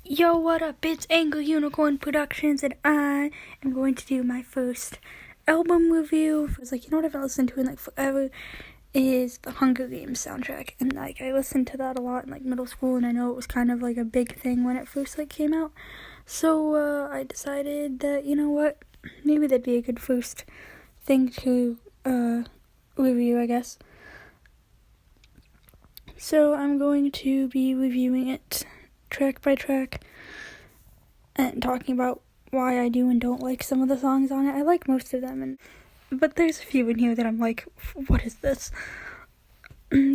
Yo, what up? It's Angry Unicorn Productions, and I am going to do my first album review. It's like, what I've listened to in like forever is the Hunger Games soundtrack, and like I listened to that a lot in like middle school, and I know it was kind of like a big thing when it first like came out. So I decided that maybe that'd be a good first thing to review, I guess. So I'm going to be reviewing it track by track and talking about why I do and don't like some of the songs on it. I like most of them, but there's a few in here that I'm like, what is this?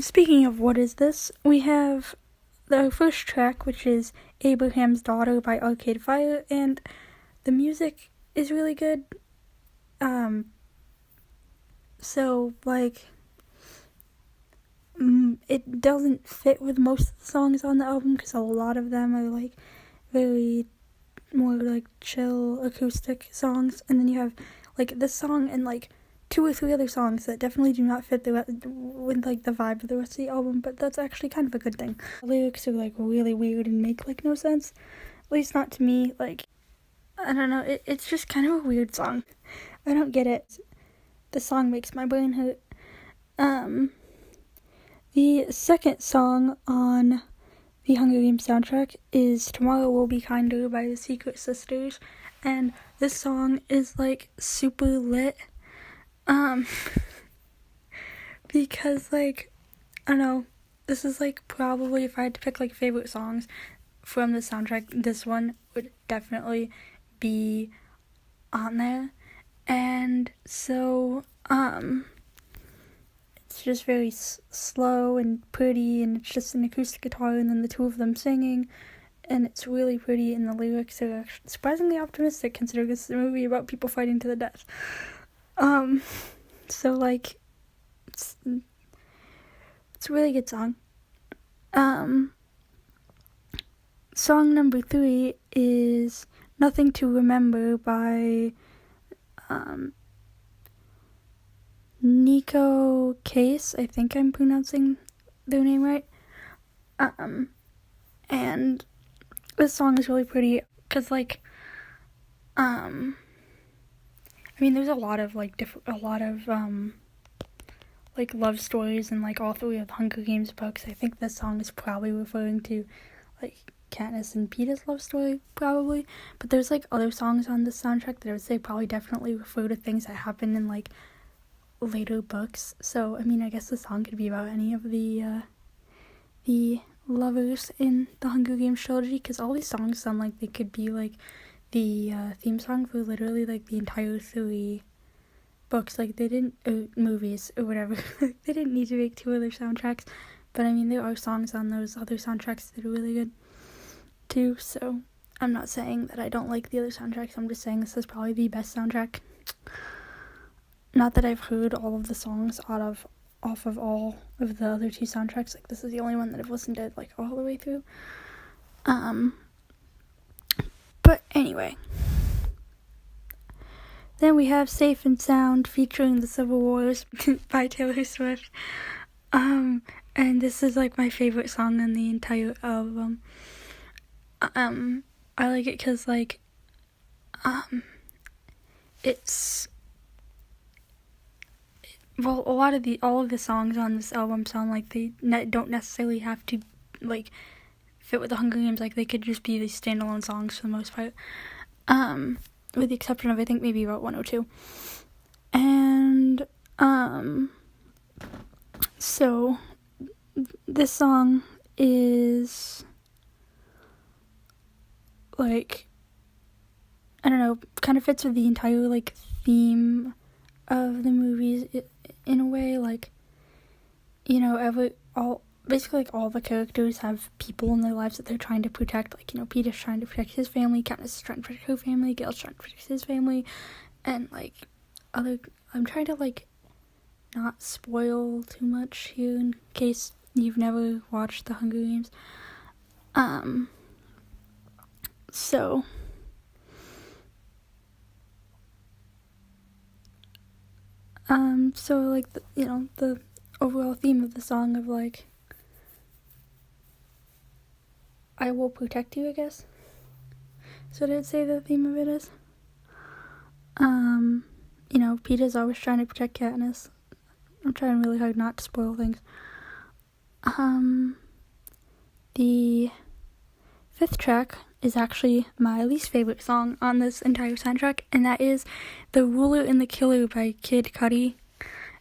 Speaking of what is this, we have the first track, which is Abraham's Daughter by Arcade Fire, and the music is really good. So like, it doesn't fit with most of the songs on the album because a lot of them are like very more like chill acoustic songs, and then you have like this song and like 2 or 3 other songs that definitely do not fit with like the vibe of the rest of the album, but that's actually kind of a good thing. The lyrics are like really weird and make like no sense, at least not to me. Like, I don't know, it's just kind of a weird song. I don't get it. The song makes my brain hurt. The second song on the Hunger Games soundtrack is Tomorrow Will Be Kinder by the Secret Sisters, and this song is like super lit, because like, I don't know, this is like probably, if I had to pick like favorite songs from the soundtrack, this one would definitely be on there. And so it's just very slow and pretty, and it's just an acoustic guitar and then the 2 of them singing, and it's really pretty, and the lyrics are surprisingly optimistic considering this is a movie about people fighting to the death. So like, it's a really good song. Song number 3 is Nothing to Remember by Nico Case. I think I'm pronouncing their name right. And this song is really pretty because like, there's a lot of like like love stories in like all 3 of the Hunger Games books. I think this song is probably referring to like Katniss and Peeta's love story, probably. But there's like other songs on this soundtrack that I would say probably definitely refer to things that happen in like later books. So I guess the song could be about any of the lovers in the Hunger Games trilogy, because all these songs sound like they could be like the theme song for literally like the entire 3 books. Like, they didn't, movies or whatever. They didn't need to make 2 other soundtracks, but there are songs on those other soundtracks that are really good too. So I'm not saying that I don't like the other soundtracks, I'm just saying this is probably the best soundtrack. Not that I've heard all of the songs off of all of the other 2 soundtracks. Like, this is the only one that I've listened to like all the way through. But anyway, then we have Safe and Sound featuring the Civil Wars by Taylor Swift. And this is like my favorite song on the entire album. I like it because like, all of the songs on this album sound like they don't necessarily have to like fit with the Hunger Games. Like, they could just be these standalone songs for the most part. With the exception of I think maybe Route 102. And so this song is like, I don't know, kind of fits with the entire like theme of the movies in a way. Like, basically like all the characters have people in their lives that they're trying to protect. Like, Peeta's trying to protect his family, Katniss is trying to protect her family, Gale's trying to protect his family, and like I'm trying to like not spoil too much here in case you've never watched the Hunger Games. So like the overall theme of the song of like, I will protect you, I guess. So did it say the theme of it is? Peeta's always trying to protect Katniss. I'm trying really hard not to spoil things. The 5th track is actually my least favorite song on this entire soundtrack, and that is The Ruler and the Killer by Kid Cudi.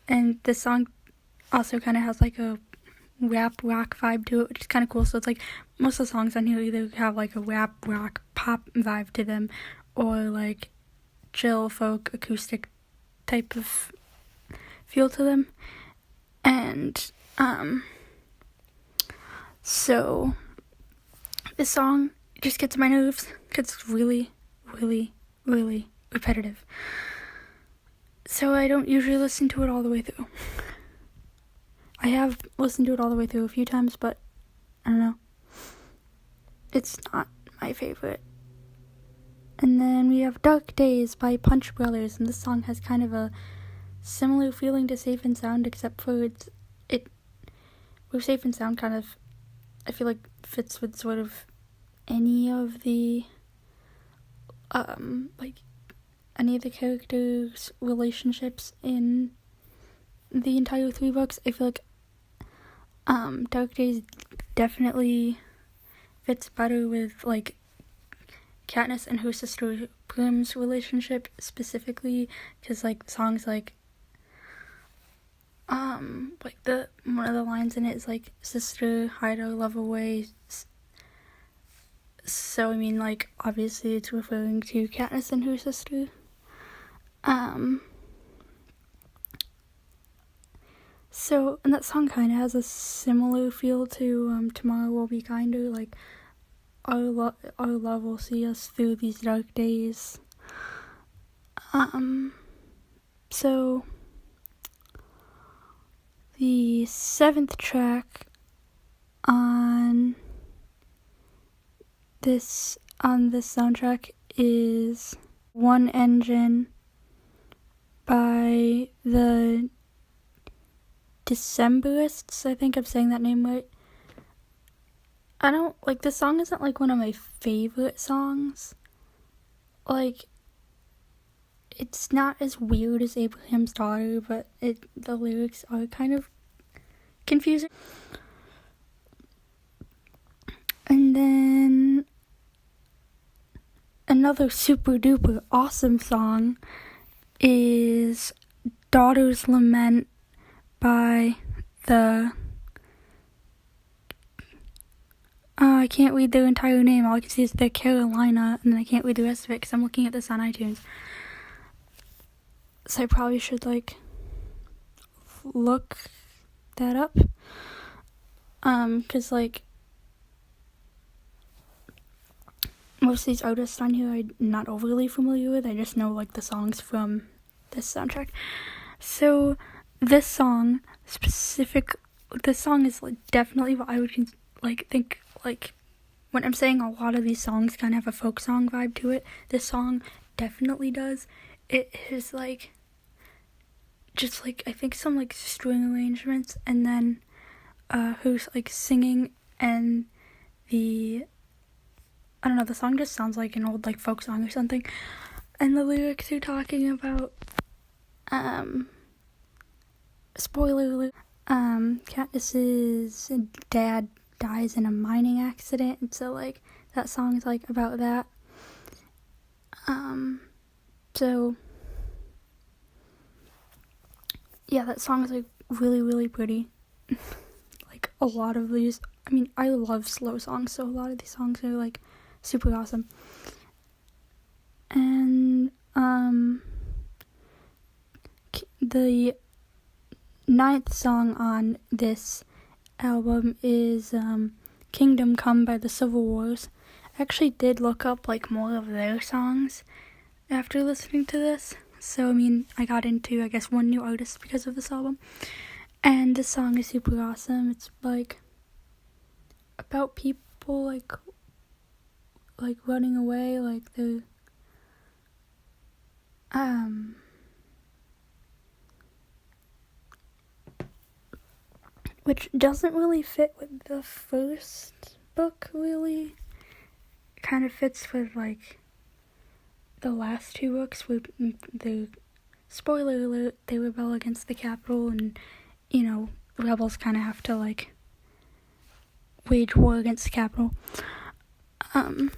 And this song also kind of has like a rap rock vibe to it, which is kind of cool. So it's like most of the songs on here either have like a rap rock pop vibe to them, or like chill folk acoustic type of feel to them. And so this song just gets on my nerves because it's really, really, really repetitive. So I don't usually listen to it all the way through. I have listened to it all the way through a few times, but I don't know. It's not my favorite. And then we have Dark Days by Punch Brothers, and this song has kind of a similar feeling to Safe and Sound, except for with Safe and Sound kind of, I feel like fits with sort of any of the any of the characters' relationships in the entire 3 books. I feel like Dark Days definitely fits better with like Katniss and her sister Prim's relationship specifically, because like songs like one of the lines in it is like, sister, hide our love away. So I mean, like, obviously it's referring to Katniss and her sister. So, and that song kind of has a similar feel to Tomorrow Will Be Kinder, like, our love will see us through these dark days. So, the 7th track on this soundtrack is One Engine by the Decemberists. I think I'm saying that name right. I don't, like, this song isn't, like, one of my favorite songs. Like, it's not as weird as Abraham's Daughter, but the lyrics are kind of confusing. And then another super duper awesome song is Daughter's Lament by the I can't read their entire name. All I can see is the Carolina, and then I can't read the rest of it because I'm looking at this on iTunes. So I probably should like look that up, because like most of these artists on here I'm not overly familiar with. I just know like the songs from this soundtrack. So this song is like definitely what I would think like when I'm saying a lot of these songs kind of have a folk song vibe to it. This song definitely does. It is like just like I think some like string arrangements, and then who's like singing, and the song just sounds like an old like folk song or something, and the lyrics are talking about spoiler alert, Katniss's dad dies in a mining accident, and so like that song's like about that. So yeah, that song is like really, really pretty. Like a lot of these, I mean, I love slow songs, so a lot of these songs are like super awesome. And the 9th song on this album is Kingdom Come by the Civil Wars. I actually did look up like more of their songs after listening to this. So I mean, I got into I guess one new artist because of this album. And this song is super awesome. It's like about people like running away, like the which doesn't really fit with the first book, really, kind of fits with, like, the last two books with the spoiler alert, they rebel against the Capitol, and, you know, rebels kind of have to, like, wage war against the Capitol. And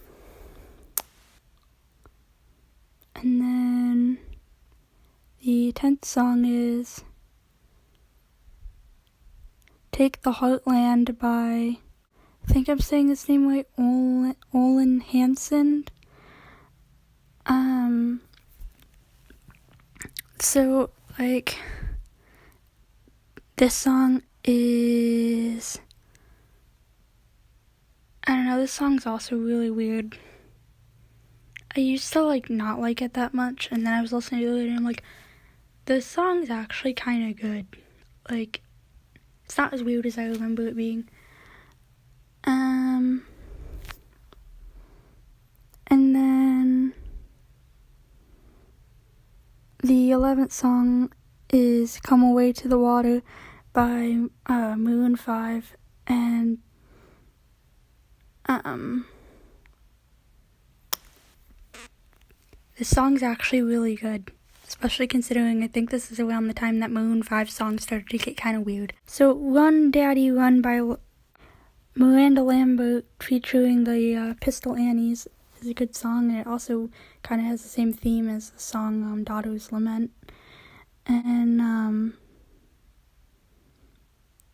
then the 10th song is Take the Heartland by, I think I'm saying this name right, Olin Hansen. So, like, this song is, I don't know, this song's also really weird. I used to, like, not like it that much, and then I was listening to it, and I'm like, this song's actually kind of good. Like, it's not as weird as I remember it being. And then the 11th song is Come Away to the Water by Maroon 5, and this song's actually really good, especially considering I think this is around the time that Maroon 5 songs started to get kind of weird. So Run Daddy Run by Miranda Lambert featuring the Pistol Annies is a good song, and it also kind of has the same theme as the song Daughter's Lament. And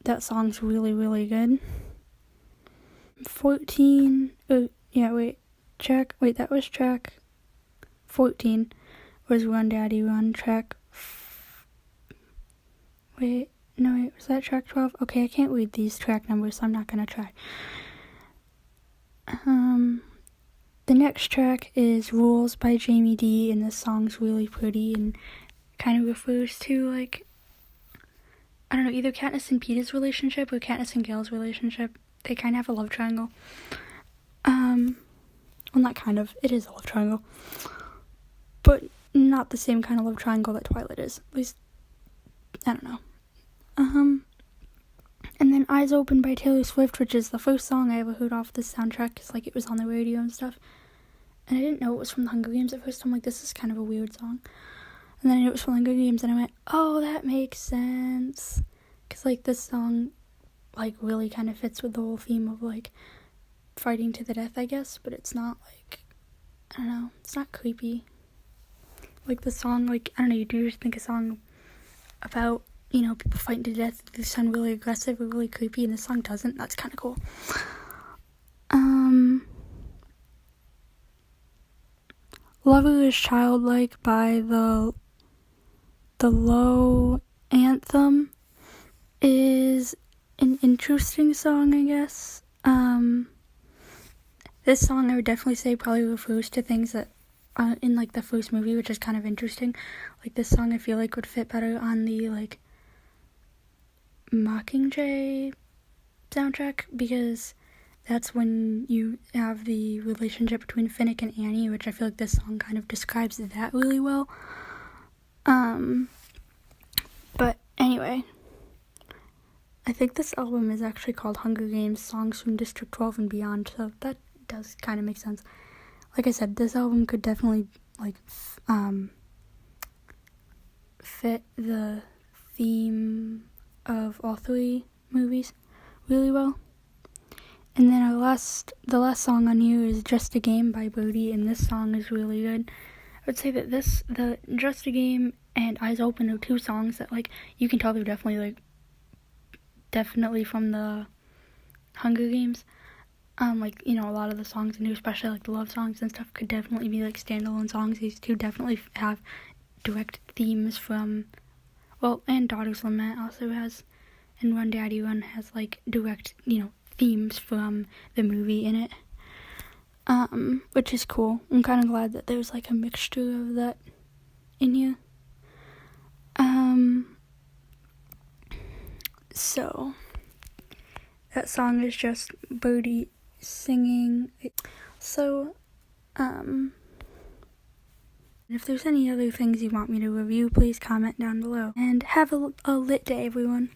that song's really, really good. 14, that was track 14 was Run Daddy Run. Was that track 12? Okay, I can't read these track numbers, so I'm not gonna try. The next track is Rules by Jamie D, and this song's really pretty and kind of refers to, like, I don't know, either Katniss and Peeta's relationship or Katniss and Gale's relationship. They kind of have a love triangle. Well, not kind of, it is a love triangle. But not the same kind of love triangle that Twilight is. At least, I don't know. And then Eyes Open by Taylor Swift, which is the first song I ever heard off this soundtrack, because, like, it was on the radio and stuff. And I didn't know it was from the Hunger Games at first. I'm like, this is kind of a weird song. And then I knew it was from the Hunger Games, and I went, oh, that makes sense. Because, like, this song, like, really kind of fits with the whole theme of, like, fighting to the death, I guess. But it's not, like, I don't know, it's not creepy. Like, the song, like, I don't know, you do just think a song about, you know, people fighting to death, they sound really aggressive or really creepy, and this song doesn't. That's kind of cool. Lover is Childlike by the Low Anthem is an interesting song, I guess. This song I would definitely say probably refers to things that are in, like, the first movie, which is kind of interesting. Like, this song I feel like would fit better on the, like, Mockingjay soundtrack, because that's when you have the relationship between Finnick and Annie, which I feel like this song kind of describes that really well. But anyway, I think this album is actually called Hunger Games Songs from District 12 and Beyond, so that does kind of make sense. Like I said, this album could definitely, like, fit the theme of all three movies really well. And then the last song on here is Just a Game by Birdie, and this song is really good. I would say that the Just a Game and Eyes Open are two songs that, like, you can tell they're definitely from the Hunger Games. Like, you know, a lot of the songs in here, especially, like, the love songs and stuff, could definitely be, like, standalone songs. These two definitely have direct themes from, well, and Daughter's Lament also has, and Run Daddy Run has, like, direct, you know, themes from the movie in it, which is cool. I'm kind of glad that there's, like, a mixture of that in here. So, that song is just Birdie singing. So, if there's any other things you want me to review, please comment down below. And have a lit day, everyone.